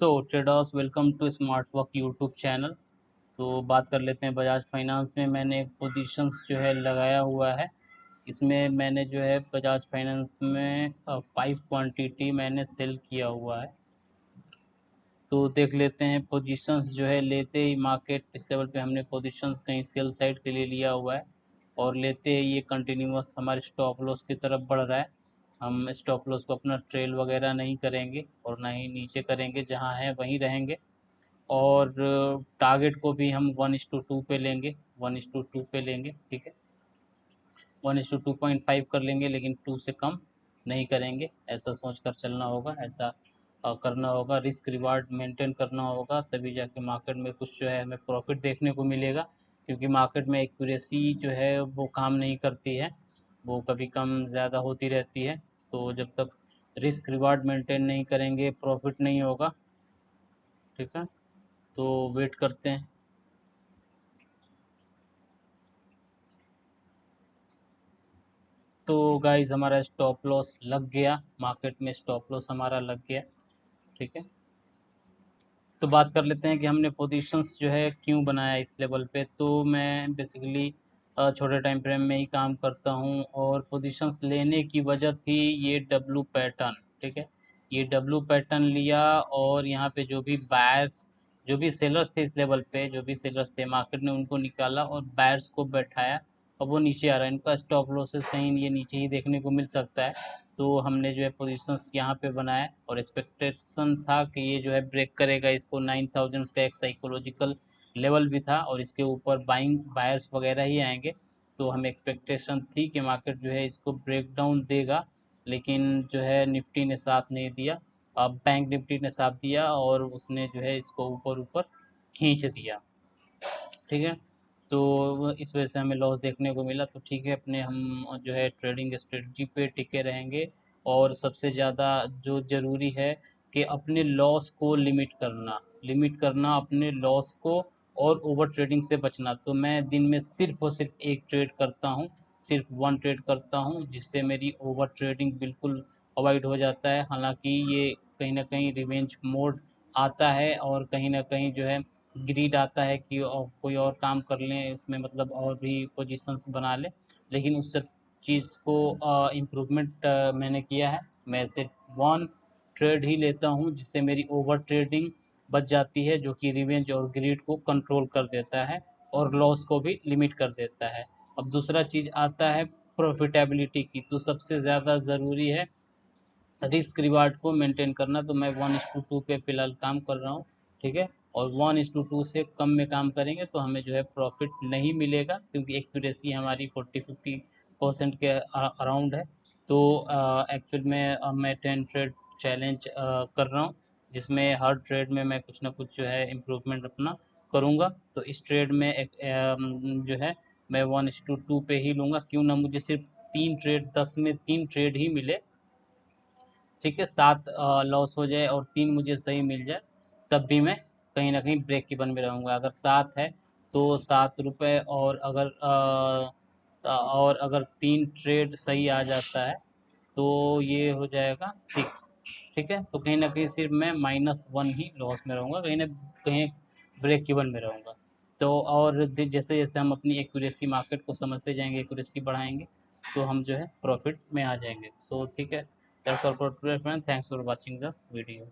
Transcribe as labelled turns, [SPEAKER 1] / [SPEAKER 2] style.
[SPEAKER 1] So traders, welcome to smart work YouTube channel. तो बात कर लेते हैं बजाज फाइनेंस में मैंने एक पोजीशंस जो है लगाया हुआ है। इसमें मैंने जो है बजाज फाइनेंस में 5 क्वांटिटी मैंने सेल किया हुआ है। तो देख लेते हैं पोजीशंस जो है लेते ही मार्केट इस लेवल पे हमने पोजीशंस कहीं सेल साइड के लिए लिया हुआ है और लेते ही ये कंटिन्यूअस हमारे स्टॉप लॉस की तरफ बढ़ रहा है। हम स्टॉप लॉस को अपना ट्रेल वगैरह नहीं करेंगे और ना ही नीचे करेंगे, जहाँ है वहीं रहेंगे। और टारगेट को भी हम 1:2 पे लेंगे, 1:2 पे लेंगे, ठीक है। 1:2.5 कर लेंगे, लेकिन 2 से कम नहीं करेंगे। ऐसा सोच कर चलना होगा, ऐसा करना होगा। रिस्क रिवार्ड मेंटेन करना होगा, तभी जाके मार्केट में कुछ जो है हमें प्रॉफिट देखने को मिलेगा। क्योंकि मार्केट में एक्यूरेसी जो है वो काम नहीं करती है, वो कभी कम ज़्यादा होती रहती है। तो जब तक रिस्क रिवार्ड मेंटेन नहीं करेंगे प्रॉफिट नहीं होगा, ठीक है। तो वेट करते हैं। तो गाइस हमारा स्टॉप लॉस लग गया, मार्केट में स्टॉप लॉस हमारा लग गया, ठीक है। तो बात कर लेते हैं कि हमने पोजीशंस जो है क्यों बनाया इस लेवल पे। तो मैं बेसिकली छोटे टाइम फ्रेम में ही काम करता हूँ और पोजीशंस लेने की वजह थी ये डब्लू पैटर्न, ठीक है। ये डब्लू पैटर्न लिया और यहाँ पे जो भी बायर्स, जो भी सेलर्स थे इस लेवल पे, जो भी सेलर्स थे मार्केट ने उनको निकाला और बायर्स को बैठाया। और वो नीचे आ रहा है, इनका स्टॉप लॉसेस कहीं ये नीचे ही देखने को मिल सकता है। तो हमने जो है पोजीशंस यहाँ पे बनाया और एक्सपेक्टेशन था कि ये जो है ब्रेक करेगा इसको। 9000 का एक साइकोलॉजिकल लेवल भी था और इसके ऊपर बाइंग बायर्स वगैरह ही आएंगे। तो हमें एक्सपेक्टेशन थी कि मार्केट जो है इसको ब्रेक डाउन देगा, लेकिन जो है निफ्टी ने साथ नहीं दिया। अब बैंक निफ्टी ने साथ दिया और उसने जो है इसको ऊपर ऊपर खींच दिया, ठीक है। तो इस वजह से हमें लॉस देखने को मिला। तो ठीक है, अपने हम जो है ट्रेडिंग स्ट्रेटजी पे टिके रहेंगे। और सबसे ज़्यादा जो ज़रूरी है कि अपने लॉस को लिमिट करना अपने लॉस को, और ओवर ट्रेडिंग से बचना। तो मैं दिन में सिर्फ और सिर्फ एक ट्रेड करता हूँ, सिर्फ वन ट्रेड करता हूँ, जिससे मेरी ओवर ट्रेडिंग बिल्कुल अवॉइड हो जाता है। हालांकि ये कहीं ना कहीं रिवेंज मोड आता है और कहीं ना कहीं जो है ग्रीड आता है कि और कोई और काम कर लें उसमें, मतलब और भी पोजीशंस बना लें। लेकिन उस सब चीज़ को इम्प्रूवमेंट मैंने किया है। मैं सिर्फ वन ट्रेड ही लेता हूँ, जिससे मेरी ओवर ट्रेडिंग बच जाती है, जो कि रिवेंज और ग्रीड को कंट्रोल कर देता है और लॉस को भी लिमिट कर देता है। अब दूसरा चीज़ आता है प्रॉफिटेबिलिटी की। तो सबसे ज़्यादा ज़रूरी है रिस्क रिवार्ड को मेंटेन करना। तो मैं 1:2 पे फ़िलहाल काम कर रहा हूँ, ठीक है। और 1:2 से कम में काम करेंगे तो हमें जो है प्रॉफिट नहीं मिलेगा, क्योंकि एक्यूरेसी हमारी 40-50% के अराउंड है। तो एक्चुअल में मैं 10 ट्रेड चैलेंज कर रहा हूँ, जिसमें हर ट्रेड में मैं कुछ ना कुछ जो है इम्प्रूवमेंट अपना करूँगा। तो इस ट्रेड में एक जो है मैं 1:2 पे ही लूँगा। क्यों ना मुझे सिर्फ 3 ट्रेड, 10 में 3 ट्रेड ही मिले, ठीक है। 7 लॉस हो जाए और 3 मुझे सही मिल जाए, तब भी मैं कहीं ना कहीं ब्रेक इवन में रहूँगा। अगर 7 है तो 7 रुपये, और अगर 3 ट्रेड सही आ जाता है तो ये हो जाएगा 6, ठीक है। तो कहीं ना कहीं सिर्फ मैं -1 ही लॉस में रहूँगा, कहीं ना कहीं ब्रेक इवन में रहूँगा। तो और जैसे जैसे हम अपनी एक्यूरेसी मार्केट को समझते जाएंगे, एक्यूरेसी बढ़ाएंगे, तो हम जो है प्रॉफिट में आ जाएंगे। सो ठीक है, that's all for today friend, thanks for watching the video.